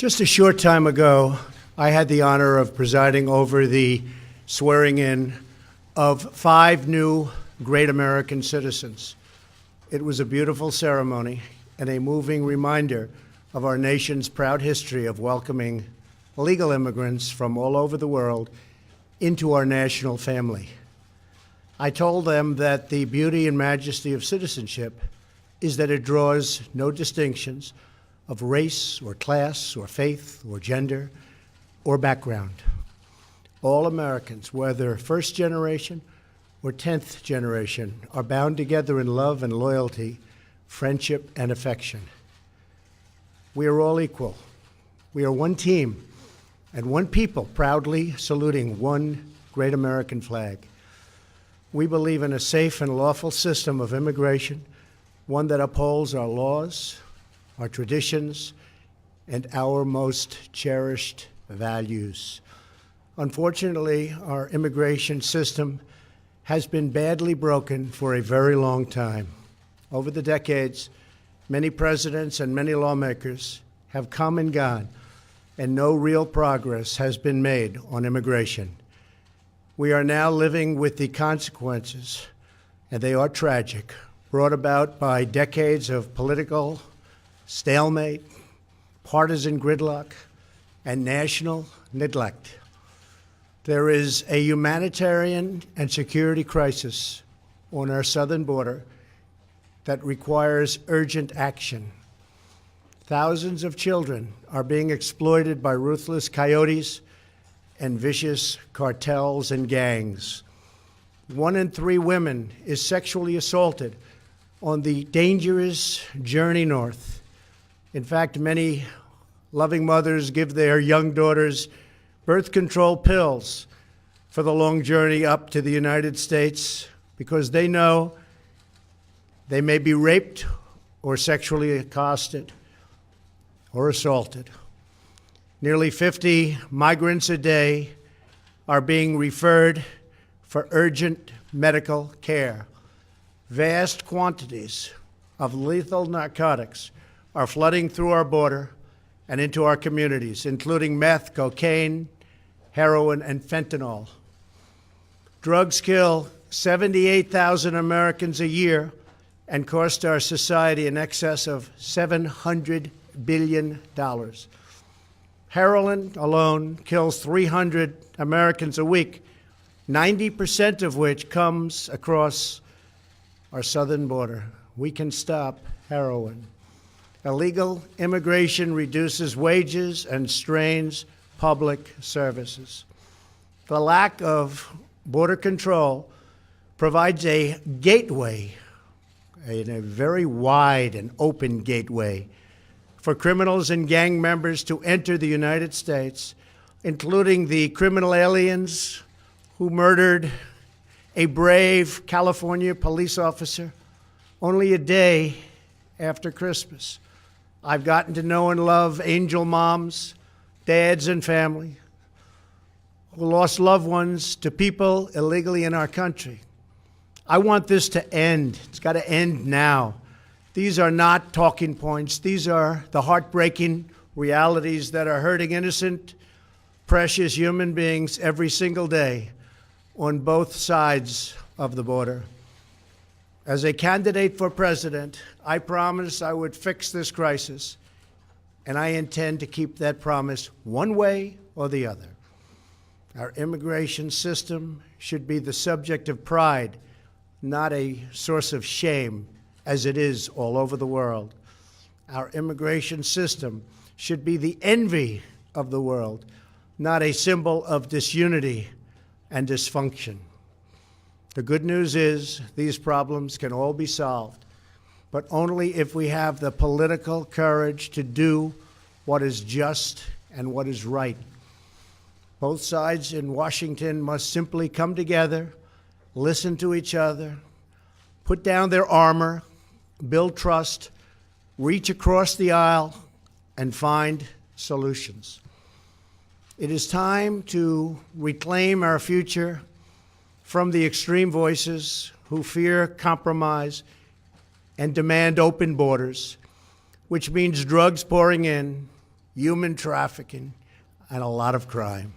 Just a short time ago, I had the honor of presiding over the swearing in of 5 new great American citizens. It was a beautiful ceremony and a moving reminder of our nation's proud history of welcoming legal immigrants from all over the world into our national family. I told them that the beauty and majesty of citizenship is that it draws no distinctions of race or class or faith or gender or background. All Americans, whether first generation or 10th generation, are bound together in love and loyalty, friendship and affection. We are all equal. We are one team and one people proudly saluting one great American flag. We believe in a safe and lawful system of immigration, one that upholds our laws, our traditions, and our most cherished values. Unfortunately, our immigration system has been badly broken for a very long time. Over the decades, many presidents and many lawmakers have come and gone, and no real progress has been made on immigration. We are now living with the consequences, and they are tragic, brought about by decades of political stalemate, partisan gridlock, and national neglect. There is a humanitarian and security crisis on our southern border that requires urgent action. Thousands of children are being exploited by ruthless coyotes and vicious cartels and gangs. 1 in 3 women is sexually assaulted on the dangerous journey north. In fact, many loving mothers give their young daughters birth control pills for the long journey up to the United States because they know they may be raped or sexually accosted or assaulted. Nearly 50 migrants a day are being referred for urgent medical care. Vast quantities of lethal narcotics are flooding through our border and into our communities, including meth, cocaine, heroin, and fentanyl. Drugs kill 78,000 Americans a year and cost our society in excess of $700 billion. Heroin alone kills 300 Americans a week, 90% of which comes across our southern border. We can stop heroin. Illegal immigration reduces wages and strains public services. The lack of border control provides a gateway, a very wide and open gateway, for criminals and gang members to enter the United States, including the criminal aliens who murdered a brave California police officer only a day after Christmas. I've gotten to know and love angel moms, dads, and family who lost loved ones to people illegally in our country. I want this to end. It's got to end now. These are not talking points. These are the heartbreaking realities that are hurting innocent, precious human beings every single day on both sides of the border. As a candidate for president, I promised I would fix this crisis, and I intend to keep that promise one way or the other. Our immigration system should be the subject of pride, not a source of shame, as it is all over the world. Our immigration system should be the envy of the world, not a symbol of disunity and dysfunction. The good news is these problems can all be solved, but only if we have the political courage to do what is just and what is right. Both sides in Washington must simply come together, listen to each other, put down their armor, build trust, reach across the aisle, and find solutions. It is time to reclaim our future from the extreme voices who fear compromise and demand open borders, which means drugs pouring in human trafficking, and a lot of crime.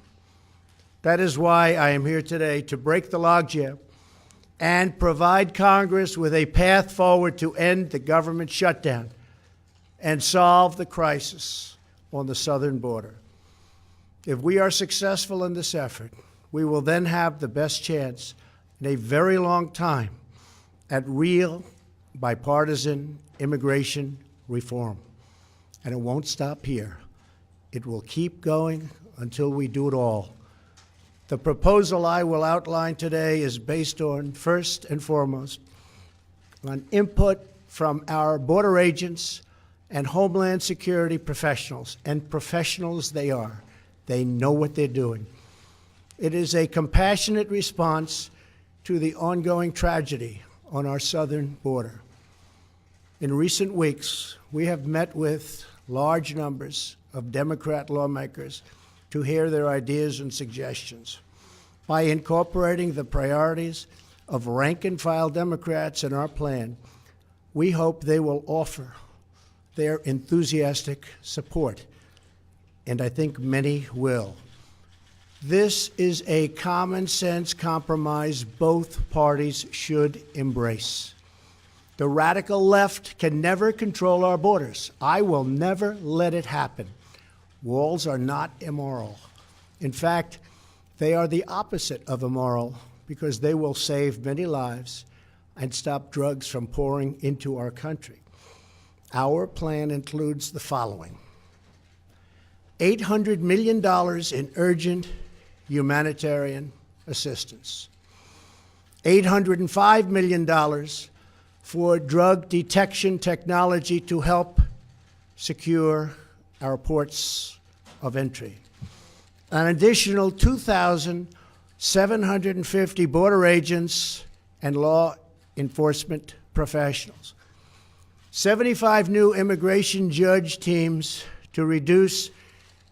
That is why I am here today to break the logjam and provide Congress with a path forward to end the government shutdown and solve the crisis on the southern border. If we are successful in this effort, we will then have the best chance in a very long time at real bipartisan immigration reform. And it won't stop here. It will keep going until we do it all. The proposal I will outline today is based on, first and foremost, on input from our border agents and Homeland Security professionals, and professionals they are. They know what they're doing. It is a compassionate response to the ongoing tragedy on our southern border. In recent weeks, we have met with large numbers of Democrat lawmakers to hear their ideas and suggestions. By incorporating the priorities of rank-and-file Democrats in our plan, we hope they will offer their enthusiastic support, and I think many will. This is a common-sense compromise both parties should embrace. The radical left can never control our borders. I will never let it happen. Walls are not immoral. In fact, they are the opposite of immoral because they will save many lives and stop drugs from pouring into our country. Our plan includes the following: $800 million in urgent humanitarian assistance, $805 million for drug detection technology to help secure our ports of entry, an additional 2,750 border agents and law enforcement professionals, 75 new immigration judge teams to reduce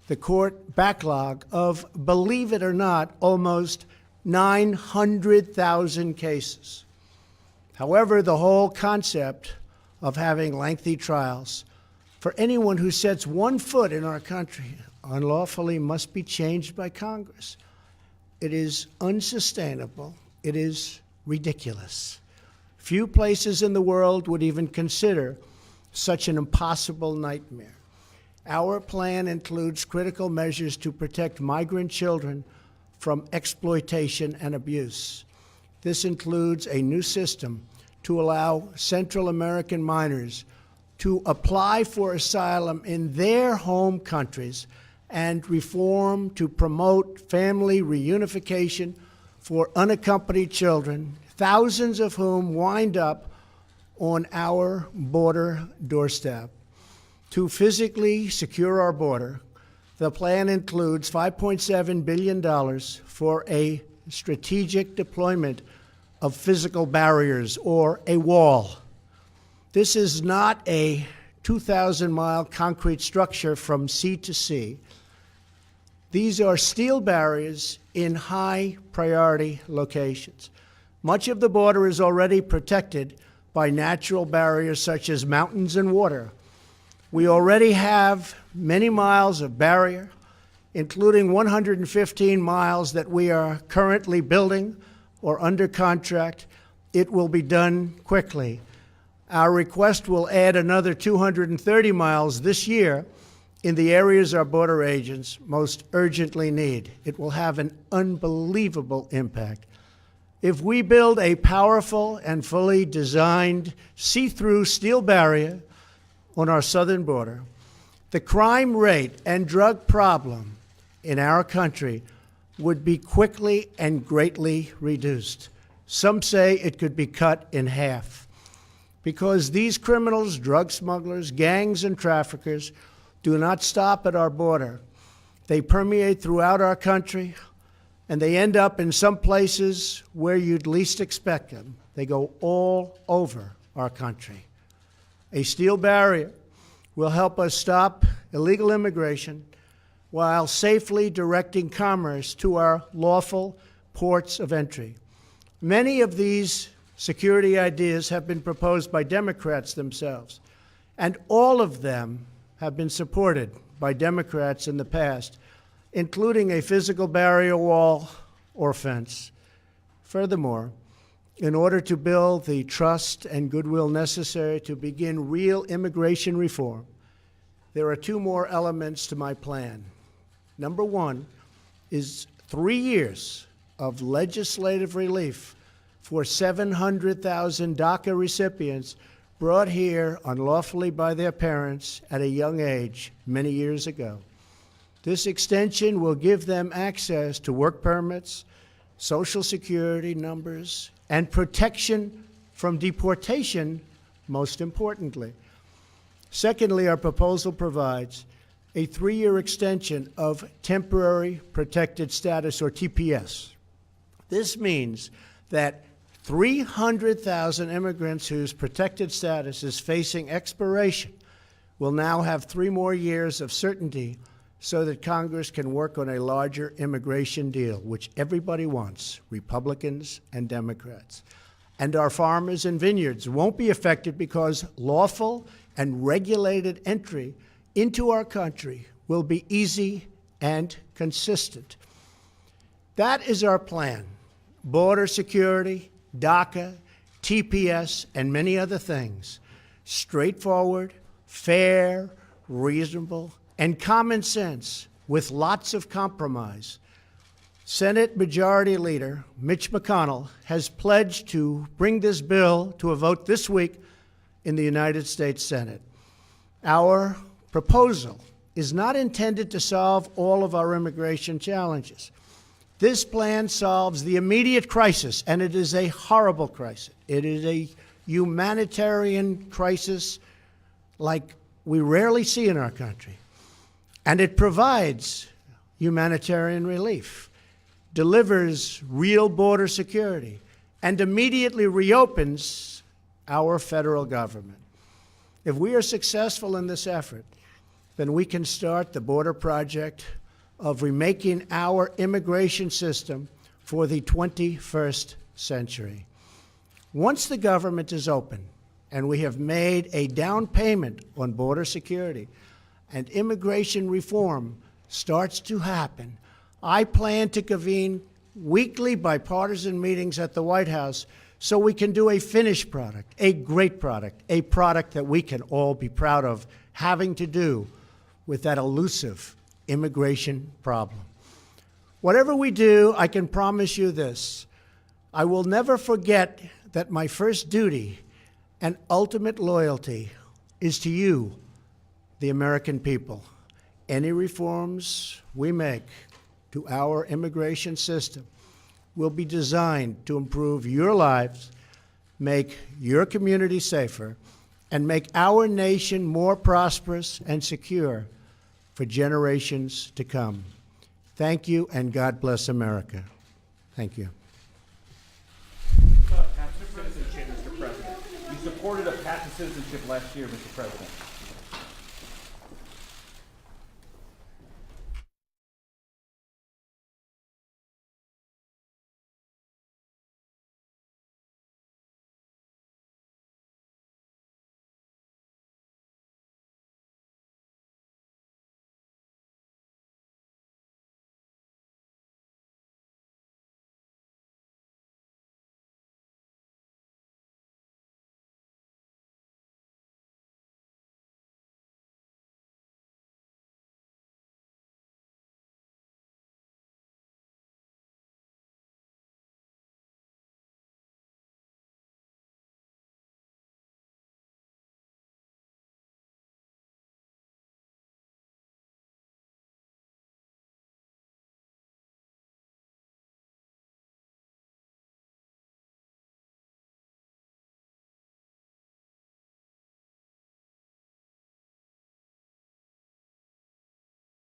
the court backlog of, believe it or not, almost 900,000 cases. However, the whole concept of having lengthy trials for anyone who sets one foot in our country unlawfully must be changed by Congress. It is unsustainable. It is ridiculous. Few places in the world would even consider such an impossible nightmare. Our plan includes critical measures to protect migrant children from exploitation and abuse. This includes a new system to allow Central American minors to apply for asylum in their home countries and reform to promote family reunification for unaccompanied children, thousands of whom wind up on our border doorstep. To physically secure our border, the plan includes $5.7 billion for a strategic deployment of physical barriers, or a wall. This is not a 2,000-mile concrete structure from sea to sea. These are steel barriers in high-priority locations. Much of the border is already protected by natural barriers such as mountains and water. We already have many miles of barrier, including 115 miles that we are currently building or under contract. It will be done quickly. Our request will add another 230 miles this year in the areas our border agents most urgently need. It will have an unbelievable impact. If we build a powerful and fully designed see-through steel barrier on our southern border, the crime rate and drug problem in our country would be quickly and greatly reduced. Some say it could be cut in half. Because these criminals, drug smugglers, gangs, and traffickers do not stop at our border. They permeate throughout our country, and they end up in some places where you'd least expect them. They go all over our country. A steel barrier will help us stop illegal immigration while safely directing commerce to our lawful ports of entry. Many of these security ideas have been proposed by Democrats themselves, and all of them have been supported by Democrats in the past, including a physical barrier wall or fence. Furthermore, in order to build the trust and goodwill necessary to begin real immigration reform, there are two more elements to my plan. Number one is 3 years of legislative relief for 700,000 DACA recipients brought here unlawfully by their parents at a young age many years ago. This extension will give them access to work permits, Social Security numbers, and protection from deportation, most importantly. Secondly, our proposal provides a 3-year extension of temporary protected status, or TPS. This means that 300,000 immigrants whose protected status is facing expiration will now have 3 more years of certainty so that Congress can work on a larger immigration deal, which everybody wants, Republicans and Democrats. And our farmers and vineyards won't be affected because lawful and regulated entry into our country will be easy and consistent. That is our plan. Border security, DACA, TPS, and many other things. Straightforward, fair, reasonable, and common sense with lots of compromise. Senate Majority Leader Mitch McConnell has pledged to bring this bill to a vote this week in the United States Senate. Our proposal is not intended to solve all of our immigration challenges. This plan solves the immediate crisis, and it is a horrible crisis. It is a humanitarian crisis like we rarely see in our country. And it provides humanitarian relief, delivers real border security, and immediately reopens our federal government. If we are successful in this effort, then we can start the border project of remaking our immigration system for the 21st century. Once the government is open and we have made a down payment on border security and immigration reform starts to happen, I plan to convene weekly bipartisan meetings at the White House so we can do a finished product, a great product, a product that we can all be proud of having to do with that elusive immigration problem. Whatever we do, I can promise you this: I will never forget that my first duty and ultimate loyalty is to you, the American people. Any reforms we make to our immigration system will be designed to improve your lives, make your community safer, and make our nation more prosperous and secure for generations to come. Thank you, and God bless America. Thank you. Path to citizenship, Mr. President. You supported a path to citizenship last year, Mr. President.